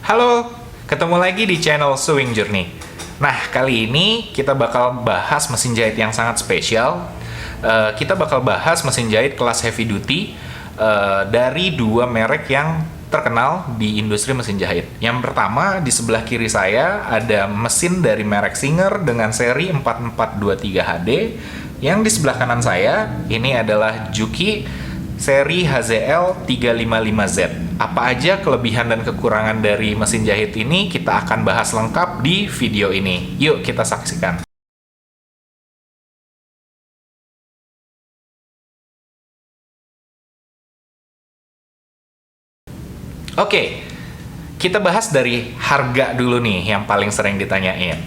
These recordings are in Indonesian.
Halo, ketemu lagi di channel Sewing Journey. Nah, kali ini kita bakal bahas mesin jahit yang sangat spesial. Kita bakal bahas mesin jahit kelas heavy duty dari dua merek yang terkenal di industri mesin jahit. Yang pertama, di sebelah kiri saya ada mesin dari merek Singer dengan seri 4423HD. Yang di sebelah kanan saya, ini adalah Juki seri HZL 355Z. Apa aja kelebihan dan kekurangan dari mesin jahit ini kita akan bahas lengkap di video ini. Yuk kita saksikan. Oke, kita bahas dari harga dulu nih yang paling sering ditanyain.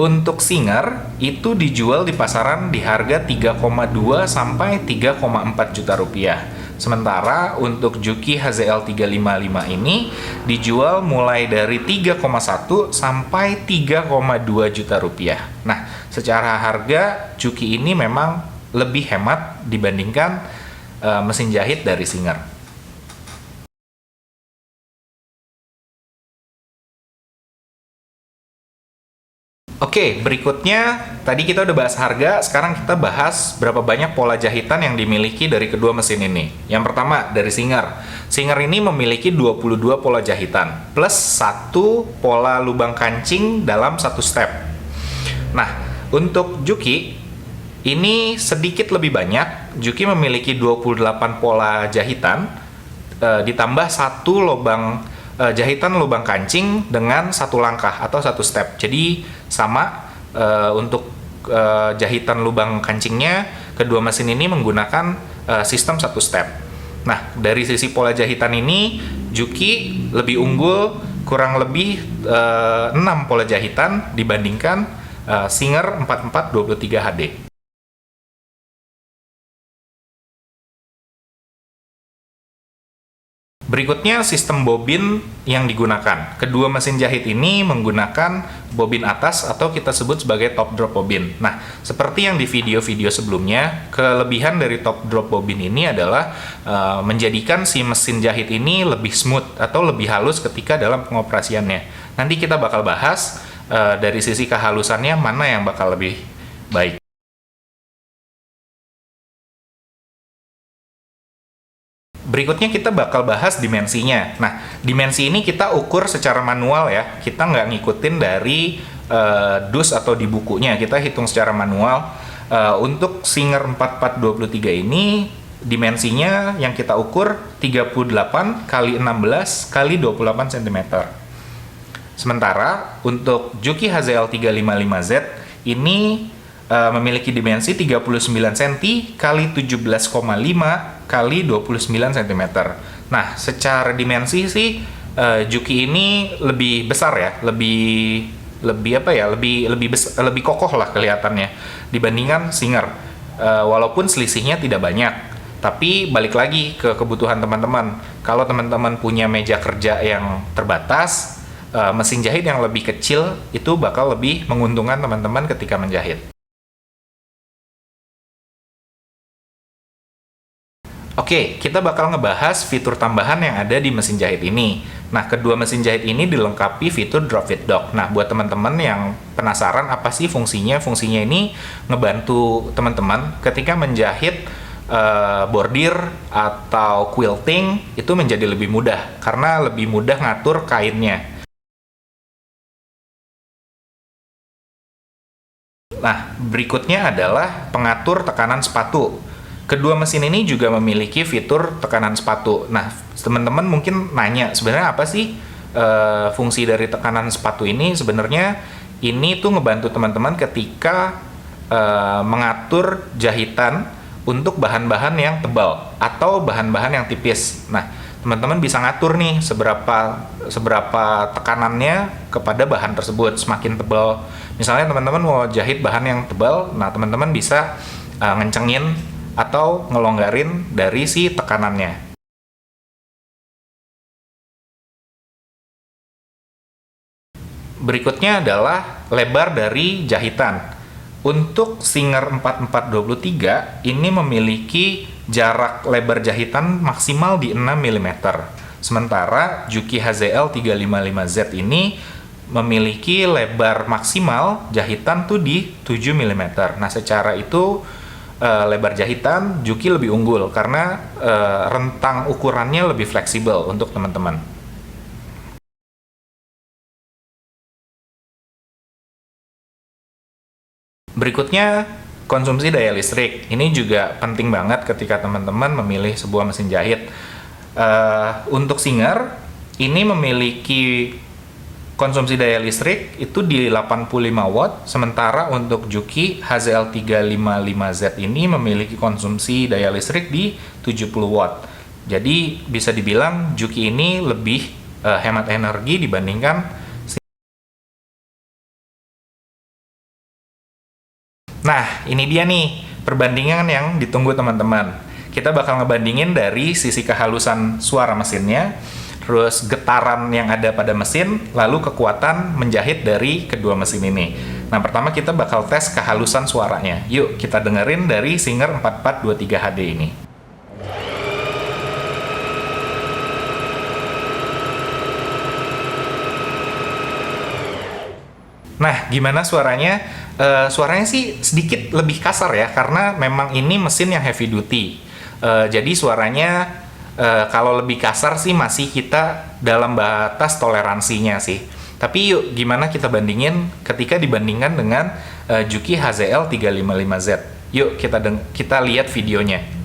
Untuk Singer itu dijual di pasaran di harga 3,2 sampai 3,4 juta rupiah. Sementara untuk Juki HZL 355 ini dijual mulai dari 3,1 sampai 3,2 juta rupiah. Nah, secara harga Juki ini memang lebih hemat dibandingkan mesin jahit dari Singer. Oke, berikutnya tadi kita udah bahas harga, sekarang kita bahas berapa banyak pola jahitan yang dimiliki dari kedua mesin ini. Yang pertama, dari Singer. Singer ini memiliki 22 pola jahitan, plus 1 pola lubang kancing dalam satu step. Nah, untuk Juki, ini sedikit lebih banyak. Juki memiliki 28 pola jahitan, ditambah 1 lubang jahitan lubang kancing dengan satu langkah atau satu step. Jadi sama untuk jahitan lubang kancingnya, kedua mesin ini menggunakan sistem satu step. Nah, dari sisi pola jahitan ini Juki lebih unggul kurang lebih 6 pola jahitan dibandingkan Singer 4423HD. Berikutnya sistem bobin yang digunakan. Kedua mesin jahit ini menggunakan bobin atas atau kita sebut sebagai top drop bobin. Nah, seperti yang di video-video sebelumnya, kelebihan dari top drop bobin ini adalah menjadikan si mesin jahit ini lebih smooth atau lebih halus ketika dalam pengoperasiannya. Nanti kita bakal bahas dari sisi kehalusannya mana yang bakal lebih baik. Berikutnya kita bakal bahas dimensinya. Nah, dimensi ini kita ukur secara manual ya. Kita nggak ngikutin dari dus atau di bukunya. Kita hitung secara manual. Untuk Singer 4423 ini, dimensinya yang kita ukur 38 kali 16 kali 28 cm. Sementara untuk Juki HZL 355Z ini memiliki dimensi 39 cm kali 17,5 kali 29 cm. Nah, secara dimensi sih Juki ini lebih besar ya, lebih kokoh lah kelihatannya dibandingkan Singer. Walaupun selisihnya tidak banyak, tapi balik lagi ke kebutuhan teman-teman. Kalau teman-teman punya meja kerja yang terbatas, mesin jahit yang lebih kecil itu bakal lebih menguntungkan teman-teman ketika menjahit. Oke, kita bakal ngebahas fitur tambahan yang ada di mesin jahit ini. Nah, kedua mesin jahit ini dilengkapi fitur drop feed dock. Nah, buat teman-teman yang penasaran apa sih fungsinya? Fungsinya ini ngebantu teman-teman ketika menjahit bordir atau quilting itu menjadi lebih mudah karena lebih mudah ngatur kainnya. Nah, berikutnya adalah pengatur tekanan sepatu. Kedua mesin ini juga memiliki fitur tekanan sepatu. Nah, teman-teman mungkin nanya, sebenarnya apa sih fungsi dari tekanan sepatu ini? Sebenarnya ini tuh ngebantu teman-teman ketika mengatur jahitan untuk bahan-bahan yang tebal atau bahan-bahan yang tipis. Nah, teman-teman bisa ngatur nih seberapa tekanannya kepada bahan tersebut. Semakin tebal, misalnya teman-teman mau jahit bahan yang tebal, nah teman-teman bisa ngencengin atau ngelonggarin dari si tekanannya. Berikutnya adalah lebar dari jahitan. Untuk Singer 4423 ini memiliki jarak lebar jahitan maksimal di 6 mm. Sementara Juki HZL 355Z ini memiliki lebar maksimal jahitan tuh di 7 mm. Nah, secara itu lebar jahitan Juki lebih unggul karena rentang ukurannya lebih fleksibel untuk teman-teman. Berikutnya, konsumsi daya listrik. Ini juga penting banget ketika teman-teman memilih sebuah mesin jahit. Untuk Singer, ini memiliki konsumsi daya listrik itu di 85 watt, sementara untuk Juki HZL 355Z ini memiliki konsumsi daya listrik di 70 watt. Jadi bisa dibilang Juki ini lebih hemat energi dibandingkan. Nah, ini dia nih perbandingan yang ditunggu teman-teman. Kita bakal ngebandingin dari sisi kehalusan suara mesinnya, terus getaran yang ada pada mesin, lalu kekuatan menjahit dari kedua mesin ini. Nah, pertama kita bakal tes kehalusan suaranya. Yuk, kita dengerin dari Singer 4423 HD ini. Nah, gimana suaranya? Suaranya sih sedikit lebih kasar ya, karena memang ini mesin yang heavy duty. Jadi suaranya kalau lebih kasar sih masih kita dalam batas toleransinya sih. Tapi yuk, gimana kita bandingin ketika dibandingkan dengan Juki HZL 355Z. Yuk, kita lihat videonya.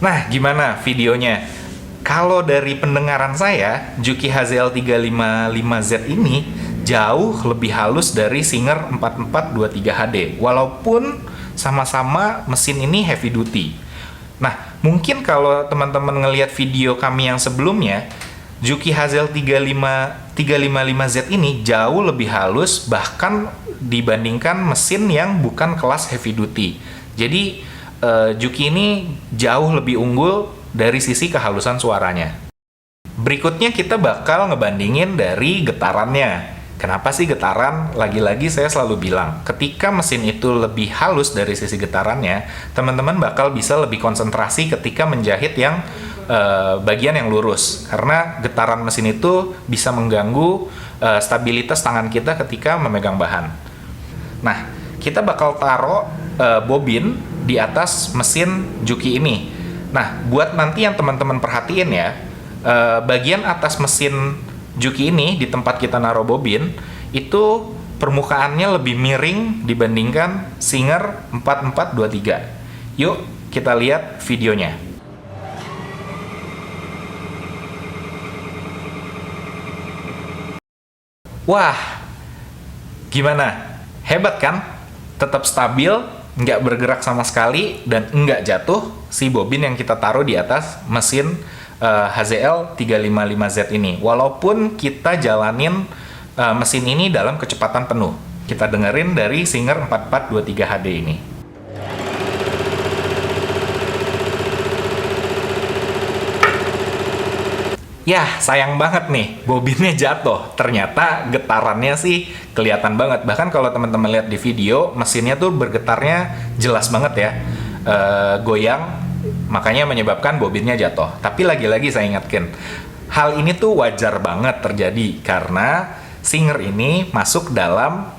Nah, gimana videonya? Kalau dari pendengaran saya, Juki HZL 355Z ini jauh lebih halus dari Singer 4423 HD, walaupun sama-sama mesin ini heavy duty. Nah, mungkin kalau teman-teman ngelihat video kami yang sebelumnya, Juki HZL 355Z ini jauh lebih halus, bahkan dibandingkan mesin yang bukan kelas heavy duty. Jadi, Juki ini jauh lebih unggul dari sisi kehalusan suaranya. Berikutnya kita bakal ngebandingin dari getarannya. Kenapa sih getaran? Lagi-lagi saya selalu bilang, ketika mesin itu lebih halus dari sisi getarannya, teman-teman bakal bisa lebih konsentrasi ketika menjahit yang bagian yang lurus. Karena getaran mesin itu bisa mengganggu stabilitas tangan kita ketika memegang bahan. Nah, kita bakal taruh bobin di atas mesin Juki ini. Nah, buat nanti yang teman-teman perhatiin ya, bagian atas mesin Juki ini di tempat kita naruh bobin itu permukaannya lebih miring dibandingkan Singer 4423. Yuk, kita lihat videonya. Wah, gimana? Hebat kan? Tetap stabil, nggak bergerak sama sekali, dan nggak jatuh si bobin yang kita taruh di atas mesin HZL 355Z ini. Walaupun kita jalanin mesin ini dalam kecepatan penuh. Kita dengerin dari Singer 4423 HD ini. Yah, sayang banget nih, bobinnya jatuh. Ternyata getarannya sih kelihatan banget. Bahkan kalau teman-teman lihat di video, mesinnya tuh bergetarnya jelas banget ya. Goyang, makanya menyebabkan bobinnya jatuh. Tapi lagi-lagi saya ingatkan, hal ini tuh wajar banget terjadi karena Singer ini masuk dalam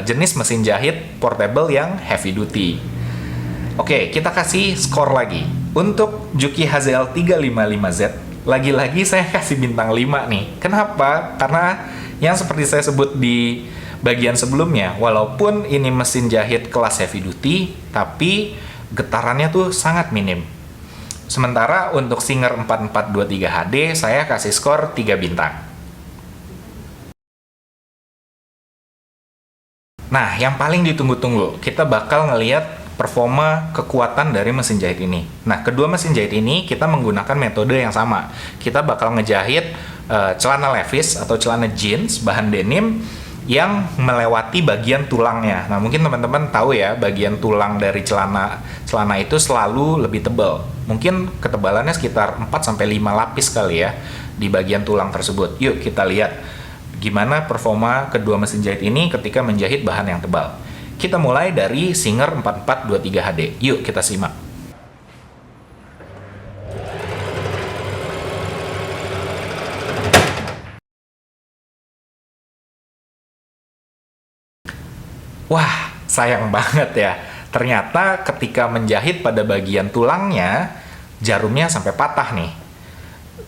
jenis mesin jahit portable yang heavy duty. Oke, kita kasih skor lagi. Untuk Juki HZL 355Z, lagi-lagi saya kasih bintang 5 nih. Kenapa? Karena yang seperti saya sebut di bagian sebelumnya, walaupun ini mesin jahit kelas heavy duty, tapi getarannya tuh sangat minim. Sementara untuk Singer 4423 HD, saya kasih skor 3 bintang. Nah, yang paling ditunggu-tunggu, kita bakal ngelihat performa kekuatan dari mesin jahit ini. Nah, kedua mesin jahit ini kita menggunakan metode yang sama. Kita bakal ngejahit celana levis atau celana jeans bahan denim yang melewati bagian tulangnya. Nah, mungkin teman-teman tahu ya, bagian tulang dari celana itu selalu lebih tebal. Mungkin ketebalannya sekitar 4-5 lapis kali ya di bagian tulang tersebut. Yuk kita lihat gimana performa kedua mesin jahit ini ketika menjahit bahan yang tebal. Kita mulai dari Singer 4423 HD. Yuk kita simak. Wah, sayang banget ya. Ternyata ketika menjahit pada bagian tulangnya, jarumnya sampai patah nih.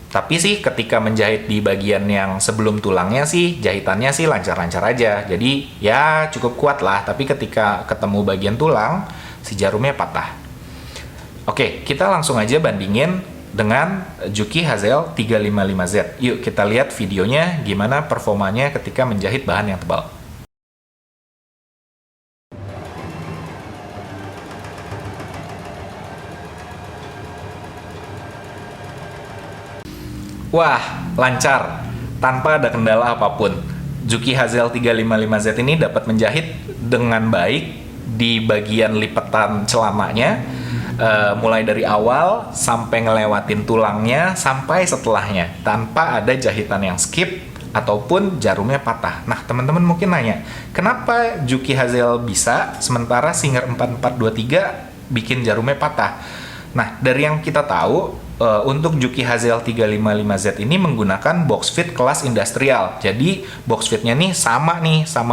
Tapi sih ketika menjahit di bagian yang sebelum tulangnya sih, jahitannya sih lancar-lancar aja. Jadi ya cukup kuat lah, tapi ketika ketemu bagian tulang, si jarumnya patah. Oke, kita langsung aja bandingin dengan Juki Hazel 355Z. Yuk kita lihat videonya gimana performanya ketika menjahit bahan yang tebal. Wah, lancar, tanpa ada kendala apapun. Juki Hazel 355Z ini dapat menjahit dengan baik di bagian lipatan celananya, mulai dari awal sampai ngelewatin tulangnya sampai setelahnya, tanpa ada jahitan yang skip ataupun jarumnya patah. Nah, teman-teman mungkin nanya, kenapa Juki Hazel bisa, sementara Singer 4423 bikin jarumnya patah? Nah, dari yang kita tahu, untuk Juki Hazel 355Z ini menggunakan box fit kelas industrial. Jadi box fitnya nih sama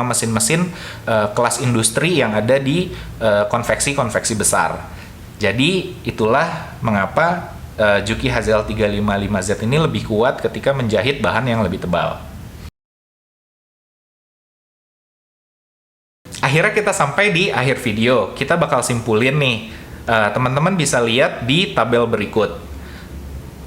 mesin-mesin kelas industri yang ada di konveksi-konveksi besar. Jadi itulah mengapa Juki Hazel 355Z ini lebih kuat ketika menjahit bahan yang lebih tebal. Akhirnya kita sampai di akhir video. Kita bakal simpulin nih. Teman-teman bisa lihat di tabel berikut.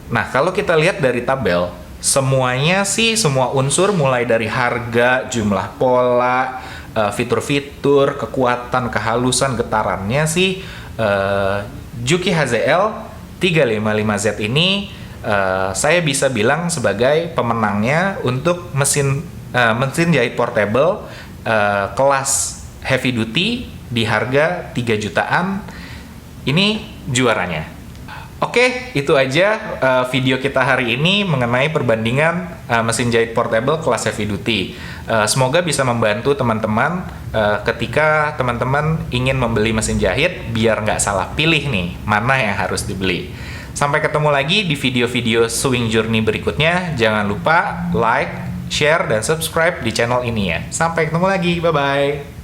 Nah, kalau kita lihat dari tabel, semuanya sih, semua unsur mulai dari harga, jumlah pola, fitur-fitur, kekuatan, kehalusan, getarannya sih, Juki HZL 355Z ini saya bisa bilang sebagai pemenangnya untuk mesin jahit portable kelas heavy duty di harga 3 jutaan. Ini juaranya. Oke, itu aja video kita hari ini mengenai perbandingan mesin jahit portable kelas heavy duty. Semoga bisa membantu teman-teman ketika teman-teman ingin membeli mesin jahit biar nggak salah pilih nih mana yang harus dibeli. Sampai ketemu lagi di video-video Sewing Journey berikutnya. Jangan lupa like, share, dan subscribe di channel ini ya. Sampai ketemu lagi, bye-bye!